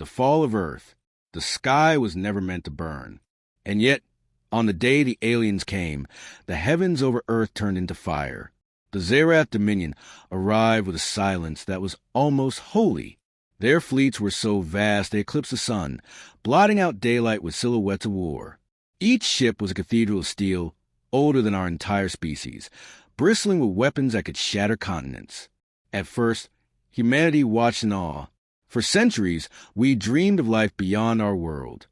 The fall of Earth. The sky was never meant to burn. And yet, on the day the aliens came, the heavens over Earth turned into fire. The Zerath Dominion arrived with a silence that was almost holy. Their fleets were so vast they eclipsed the sun, blotting out daylight with silhouettes of war. Each ship was a cathedral of steel, older than our entire species, bristling with weapons that could shatter continents. At first, humanity watched in awe. For centuries, we dreamed of life beyond our world.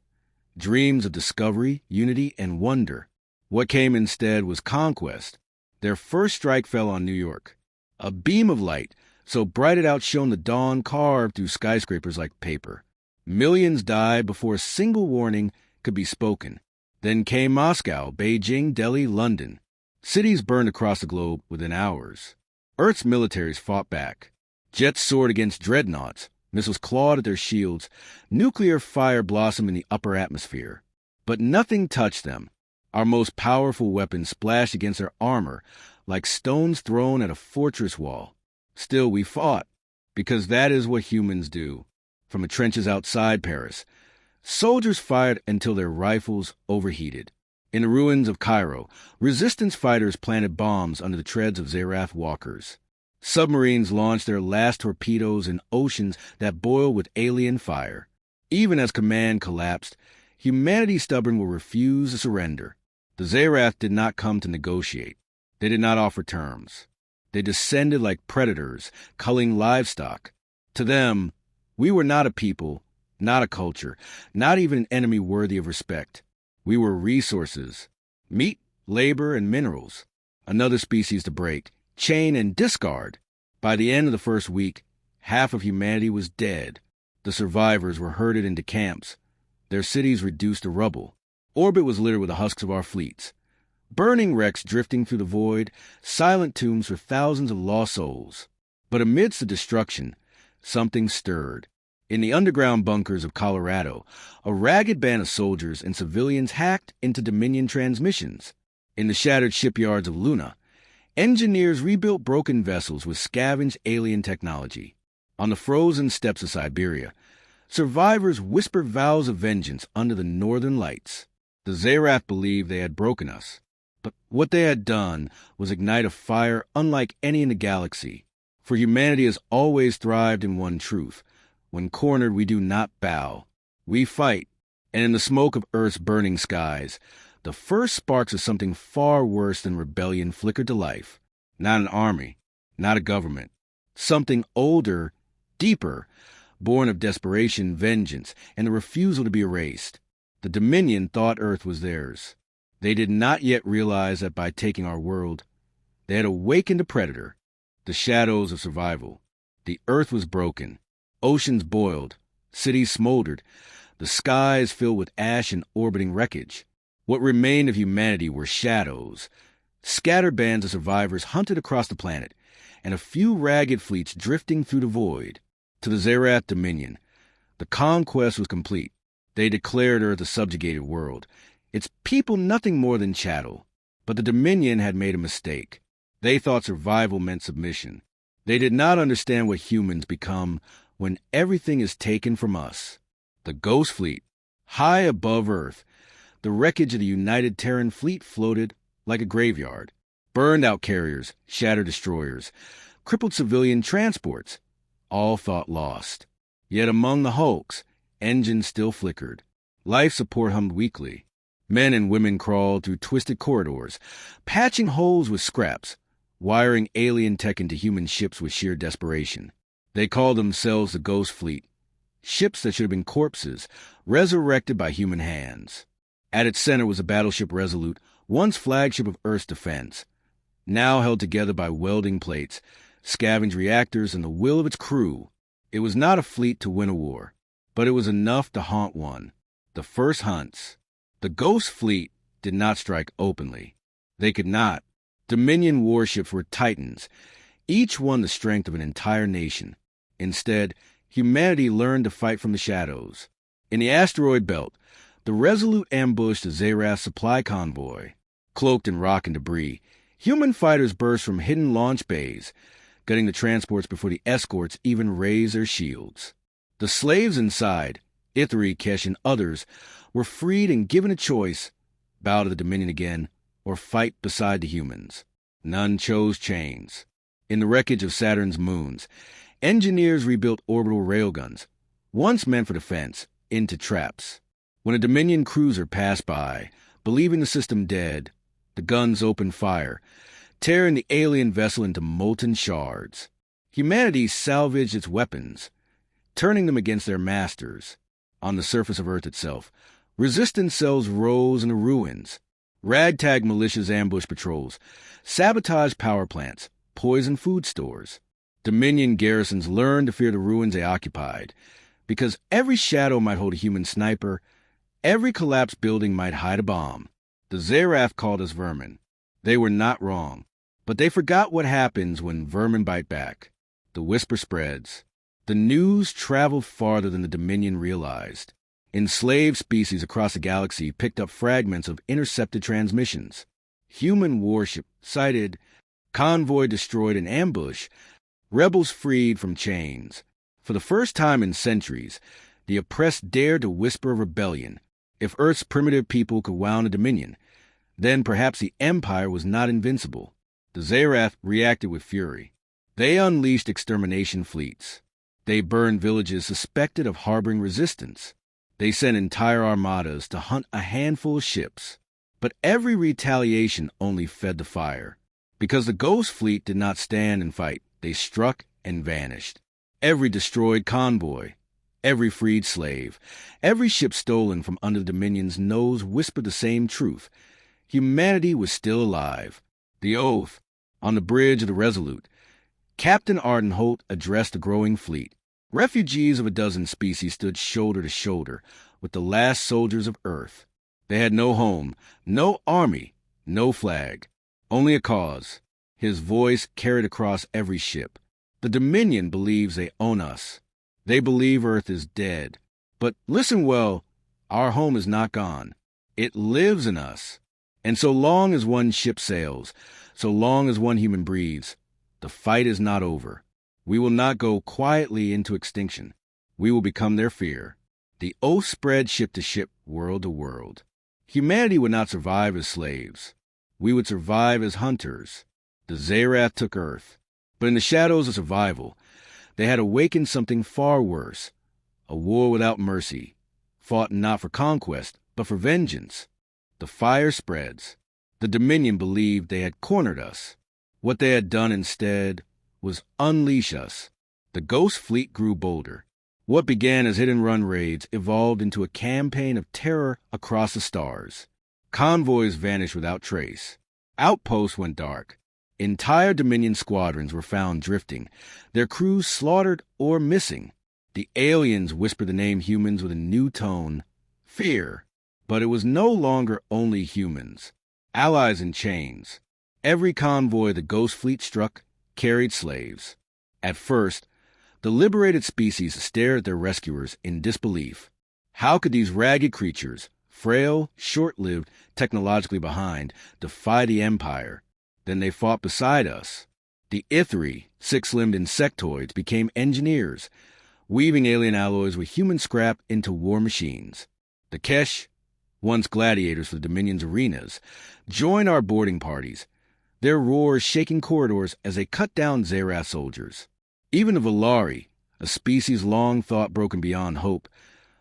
Dreams of discovery, unity, and wonder. What came instead was conquest. Their first strike fell on New York. A beam of light, so bright it outshone the dawn, carved through skyscrapers like paper. Millions died before a single warning could be spoken. Then came Moscow, Beijing, Delhi, London. Cities burned across the globe within hours. Earth's militaries fought back. Jets soared against dreadnoughts. Missiles clawed at their shields. Nuclear fire blossomed in the upper atmosphere. But nothing touched them. Our most powerful weapons splashed against their armor like stones thrown at a fortress wall. Still, we fought, because that is what humans do. From the trenches outside Paris, soldiers fired until their rifles overheated. In the ruins of Cairo, resistance fighters planted bombs under the treads of Zerath walkers. Submarines launched their last torpedoes in oceans that boiled with alien fire. Even as command collapsed, humanity's stubborn will refuse to surrender. The Zerath did not come to negotiate. They did not offer terms. They descended like predators, culling livestock. To them, we were not a people, not a culture, not even an enemy worthy of respect. We were resources, meat, labor, and minerals. Another species to break, chain, and discard. By the end of the first week, half of humanity was dead. The survivors were herded into camps, their cities reduced to rubble. Orbit was littered with the husks of our fleets. Burning wrecks drifting through the void, silent tombs for thousands of lost souls. But amidst the destruction, something stirred. In the underground bunkers of Colorado, a ragged band of soldiers and civilians hacked into Dominion transmissions. In the shattered shipyards of Luna, engineers rebuilt broken vessels with scavenged alien technology. On the frozen steppes of Siberia, survivors whispered vows of vengeance under the northern lights. The Zerath believed they had broken us, but what they had done was ignite a fire unlike any in the galaxy. For humanity has always thrived in one truth. When cornered, we do not bow. We fight, and in the smoke of Earth's burning skies, the first sparks of something far worse than rebellion flickered to life. Not an army, not a government. Something older, deeper, born of desperation, vengeance, and the refusal to be erased. The Dominion thought Earth was theirs. They did not yet realize that by taking our world, they had awakened a predator. The shadows of survival. The Earth was broken. Oceans boiled. Cities smoldered. The skies filled with ash and orbiting wreckage. What remained of humanity were shadows. Scattered bands of survivors hunted across the planet, and a few ragged fleets drifting through the void. To the Zerath Dominion, the conquest was complete. They declared Earth a subjugated world, its people nothing more than chattel. But the Dominion had made a mistake. They thought survival meant submission. They did not understand what humans become when everything is taken from us. The Ghost Fleet, high above Earth, the wreckage of the United Terran Fleet floated like a graveyard. Burned-out carriers, shattered destroyers, crippled civilian transports, all thought lost. Yet among the hulks, engines still flickered. Life support hummed weakly. Men and women crawled through twisted corridors, patching holes with scraps, wiring alien tech into human ships with sheer desperation. They called themselves the Ghost Fleet, ships that should have been corpses, resurrected by human hands. At its center was a battleship Resolute, once flagship of Earth's defense, now held together by welding plates, scavenged reactors, and the will of its crew. It was not a fleet to win a war, but it was enough to haunt one. The first hunts. The Ghost Fleet did not strike openly. They could not. Dominion warships were titans, each one the strength of an entire nation. Instead, humanity learned to fight from the shadows. In the asteroid belt, the Resolute ambushed the Zerath supply convoy. Cloaked in rock and debris, human fighters burst from hidden launch bays, gutting the transports before the escorts even raised their shields. The slaves inside, Ithri, Kesh, and others, were freed and given a choice: bow to the Dominion again, or fight beside the humans. None chose chains. In the wreckage of Saturn's moons, engineers rebuilt orbital railguns, once meant for defense, into traps. When a Dominion cruiser passed by, believing the system dead, the guns opened fire, tearing the alien vessel into molten shards. Humanity salvaged its weapons, turning them against their masters. On the surface of Earth itself, resistance cells rose in the ruins. Ragtag militias ambushed patrols, sabotaged power plants, poisoned food stores. Dominion garrisons learned to fear the ruins they occupied, because every shadow might hold a human sniper, every collapsed building might hide a bomb. The Zeraf called us vermin. They were not wrong, but they forgot what happens when vermin bite back. The whisper spreads. The news traveled farther than the Dominion realized. Enslaved species across the galaxy picked up fragments of intercepted transmissions. Human warship sighted, convoy destroyed in ambush, rebels freed from chains. For the first time in centuries, the oppressed dared to whisper of rebellion. If Earth's primitive people could wound a Dominion, then perhaps the Empire was not invincible. The Zerath reacted with fury. They unleashed extermination fleets. They burned villages suspected of harboring resistance. They sent entire armadas to hunt a handful of ships. But every retaliation only fed the fire. Because the Ghost Fleet did not stand and fight, they struck and vanished. Every destroyed convoy, every freed slave, every ship stolen from under the Dominion's nose whispered the same truth. Humanity was still alive. The oath. On the bridge of the Resolute, Captain Arden Holt addressed the growing fleet. Refugees of a dozen species stood shoulder to shoulder with the last soldiers of Earth. They had no home, no army, no flag, only a cause. His voice carried across every ship. The Dominion believes they own us. They believe Earth is dead. But listen well, our home is not gone. It lives in us. And so long as one ship sails, so long as one human breathes, the fight is not over. We will not go quietly into extinction. We will become their fear. The oath spread ship to ship, world to world. Humanity would not survive as slaves. We would survive as hunters. The Zerath took Earth. But in the shadows of survival, they had awakened something far worse. A war without mercy, fought not for conquest, but for vengeance. The fire spreads. The Dominion believed they had cornered us. What they had done instead was unleash us. The Ghost Fleet grew bolder. What began as hit-and-run raids evolved into a campaign of terror across the stars. Convoys vanished without trace. Outposts went dark. Entire Dominion squadrons were found drifting, their crews slaughtered or missing. The aliens whispered the name humans with a new tone: fear. But it was no longer only humans. Allies in chains. Every convoy the Ghost Fleet struck carried slaves. At first, the liberated species stared at their rescuers in disbelief. How could these ragged creatures, frail, short-lived, technologically behind, defy the Empire? Then they fought beside us. The Ithri, six-limbed insectoids, became engineers, weaving alien alloys with human scrap into war machines. The Kesh, once gladiators for the Dominion's arenas, joined our boarding parties, their roars shaking corridors as they cut down Zerath soldiers. Even the Volari, a species long thought broken beyond hope,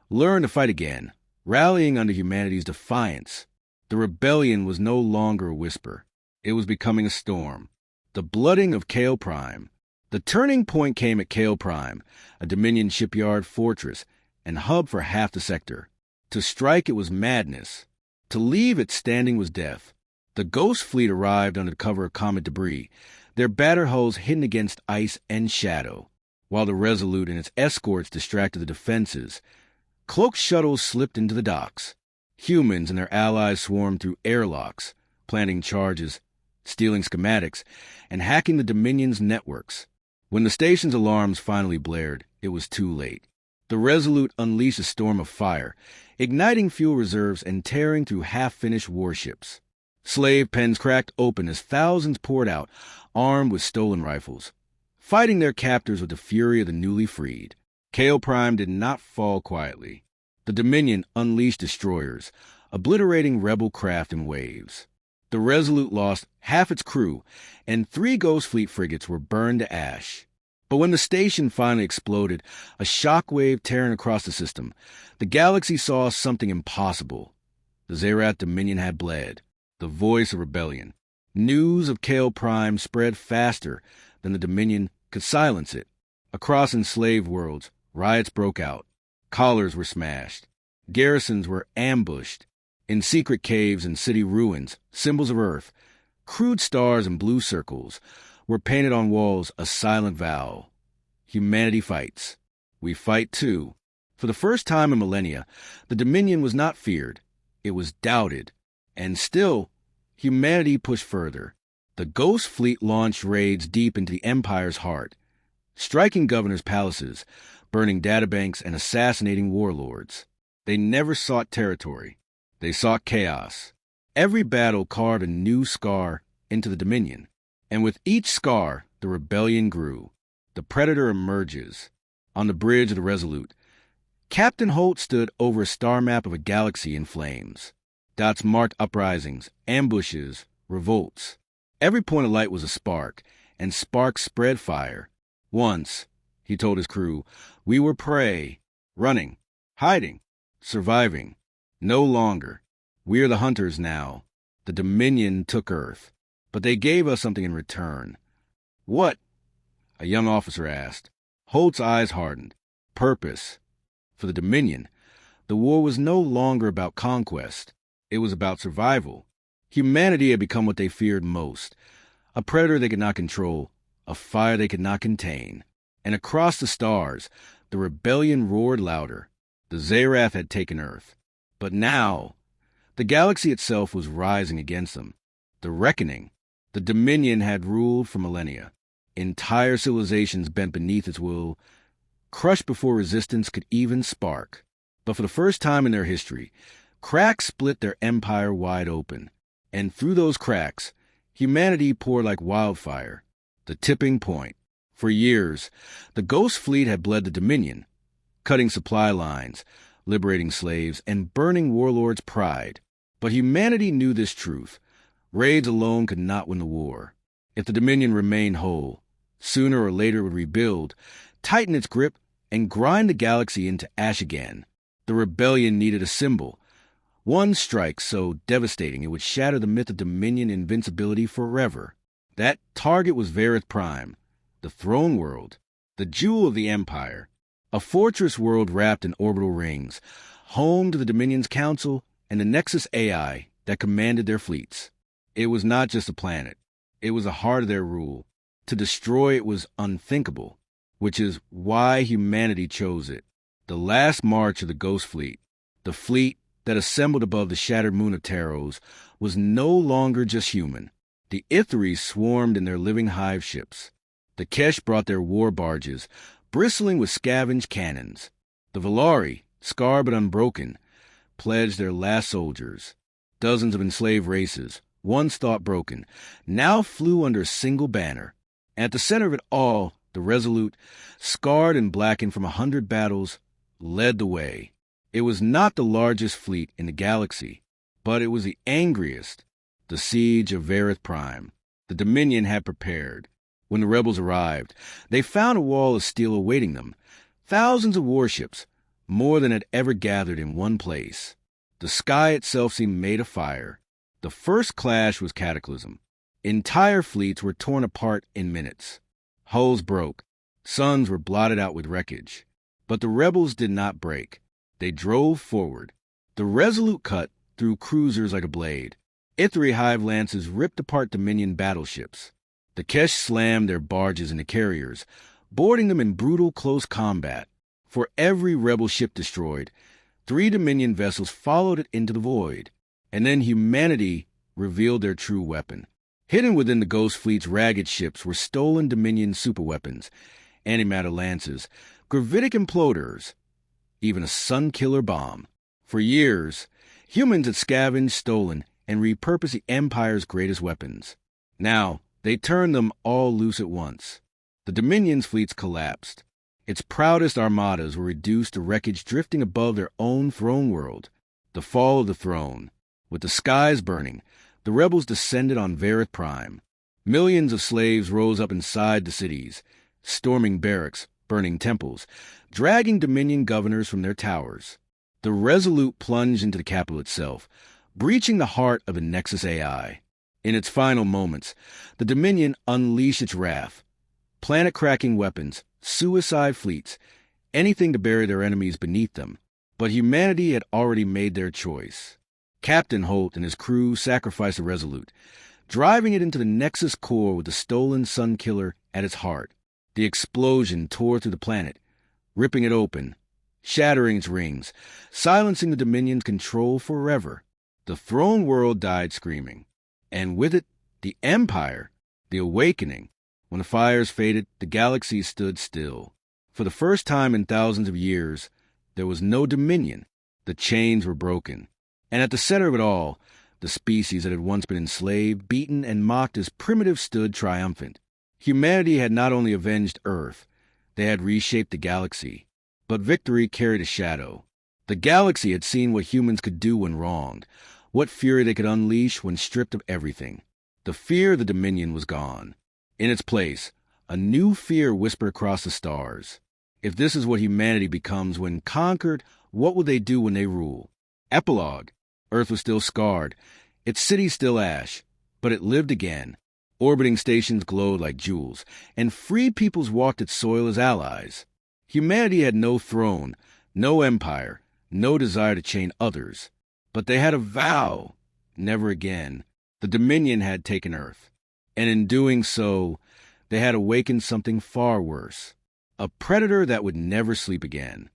learned to fight again, rallying under humanity's defiance. The rebellion was no longer a whisper. It was becoming a storm. The blooding of Kale Prime. The turning point came at Kale Prime, a Dominion shipyard fortress and hub for half the sector. To strike it was madness. To leave it standing was death. The Ghost Fleet arrived under cover of comet debris, their battered hulls hidden against ice and shadow. While the Resolute and its escorts distracted the defenses, cloaked shuttles slipped into the docks. Humans and their allies swarmed through airlocks, planting charges, stealing schematics, and hacking the Dominion's networks. When the station's alarms finally blared, it was too late. The Resolute unleashed a storm of fire, igniting fuel reserves and tearing through half-finished warships. Slave pens cracked open as thousands poured out, armed with stolen rifles, fighting their captors with the fury of the newly freed. Kale Prime did not fall quietly. The Dominion unleashed destroyers, obliterating rebel craft in waves. The Resolute lost half its crew, and 3 Ghost Fleet frigates were burned to ash. But when the station finally exploded, a shockwave tearing across the system, the galaxy saw something impossible. The Zerath Dominion had bled, the voice of rebellion. News of Kale Prime spread faster than the Dominion could silence it. Across enslaved worlds, riots broke out. Collars were smashed. Garrisons were ambushed. In secret caves and city ruins, symbols of Earth, crude stars and blue circles, were painted on walls a silent vow. Humanity fights. We fight too. For the first time in millennia, the Dominion was not feared. It was doubted. And still, humanity pushed further. The Ghost Fleet launched raids deep into the Empire's heart, striking governors' palaces, burning databanks, and assassinating warlords. They never sought territory. They sought chaos. Every battle carved a new scar into the Dominion. And with each scar, the rebellion grew. The Predator emerges. On the bridge of the Resolute, Captain Holt stood over a star map of a galaxy in flames. Dots marked uprisings, ambushes, revolts. Every point of light was a spark, and sparks spread fire. Once, he told his crew, we were prey, running, hiding, surviving. No longer. We are the hunters now. The Dominion took Earth, but they gave us something in return. What? A young officer asked. Holt's eyes hardened. Purpose. For the Dominion, the war was no longer about conquest. It was about survival. Humanity had become what they feared most. A predator they could not control, a fire they could not contain. And across the stars, the rebellion roared louder. The Zerath had taken Earth. But now, the galaxy itself was rising against them. The reckoning. The Dominion had ruled for millennia. Entire civilizations bent beneath its will, crushed before resistance could even spark. But for the first time in their history, cracks split their empire wide open. And through those cracks, humanity poured like wildfire. The tipping point. For years, the Ghost Fleet had bled the Dominion, cutting supply lines, liberating slaves, and burning warlords' pride. But humanity knew this truth. Raids alone could not win the war. If the Dominion remained whole, sooner or later it would rebuild, tighten its grip, and grind the galaxy into ash again. The rebellion needed a symbol. One strike so devastating it would shatter the myth of Dominion invincibility forever. That target was Vareth Prime, the throneworld, the jewel of the Empire. A fortress world wrapped in orbital rings, home to the Dominion's council and the Nexus AI that commanded their fleets. It was not just a planet. It was the heart of their rule. To destroy it was unthinkable, which is why humanity chose it. The last march of the Ghost Fleet, the fleet that assembled above the shattered moon of Taros, was no longer just human. The Ithri swarmed in their living hive ships. The Kesh brought their war barges, bristling with scavenged cannons. The Valari, scarred but unbroken, pledged their last soldiers. Dozens of enslaved races, once thought broken, now flew under a single banner. And at the center of it all, the Resolute, scarred and blackened from 100 battles, led the way. It was not the largest fleet in the galaxy, but it was the angriest. The siege of Vareth Prime. The Dominion had prepared. When the rebels arrived, they found a wall of steel awaiting them. Thousands of warships, more than had ever gathered in one place. The sky itself seemed made of fire. The first clash was cataclysm. Entire fleets were torn apart in minutes. Hulls broke. Suns were blotted out with wreckage. But the rebels did not break. They drove forward. The Resolute cut through cruisers like a blade. Ithri hive lances ripped apart Dominion battleships. The Kesh slammed their barges into carriers, boarding them in brutal close combat. For every rebel ship destroyed, 3 Dominion vessels followed it into the void. And then humanity revealed their true weapon. Hidden within the Ghost Fleet's ragged ships were stolen Dominion superweapons, antimatter lances, gravitic imploders, even a sun-killer bomb. For years, humans had scavenged, stolen, and repurposed the Empire's greatest weapons. Now, they turned them all loose at once. The Dominion's fleets collapsed. Its proudest armadas were reduced to wreckage drifting above their own throne world. The fall of the throne. With the skies burning, the rebels descended on Vareth Prime. Millions of slaves rose up inside the cities, storming barracks, burning temples, dragging Dominion governors from their towers. The Resolute plunged into the capital itself, breaching the heart of the Nexus AI. In its final moments, the Dominion unleashed its wrath. Planet-cracking weapons, suicide fleets, anything to bury their enemies beneath them. But humanity had already made their choice. Captain Holt and his crew sacrificed the Resolute, driving it into the Nexus core with the stolen Sunkiller at its heart. The explosion tore through the planet, ripping it open, shattering its rings, silencing the Dominion's control forever. The throne world died screaming, and with it, the Empire, the awakening. When the fires faded, the galaxy stood still. For the first time in thousands of years, there was no Dominion. The chains were broken. And at the center of it all, the species that had once been enslaved, beaten, and mocked as primitive stood triumphant. Humanity had not only avenged Earth, they had reshaped the galaxy. But victory carried a shadow. The galaxy had seen what humans could do when wronged, what fury they could unleash when stripped of everything. The fear of the Dominion was gone. In its place, a new fear whispered across the stars. If this is what humanity becomes when conquered, what will they do when they rule? Epilogue. Earth was still scarred, its cities still ash, but it lived again. Orbiting stations glowed like jewels, and free peoples walked its soil as allies. Humanity had no throne, no empire, no desire to chain others. But they had a vow. Never again. The Dominion had taken Earth. And in doing so, they had awakened something far worse. A predator that would never sleep again.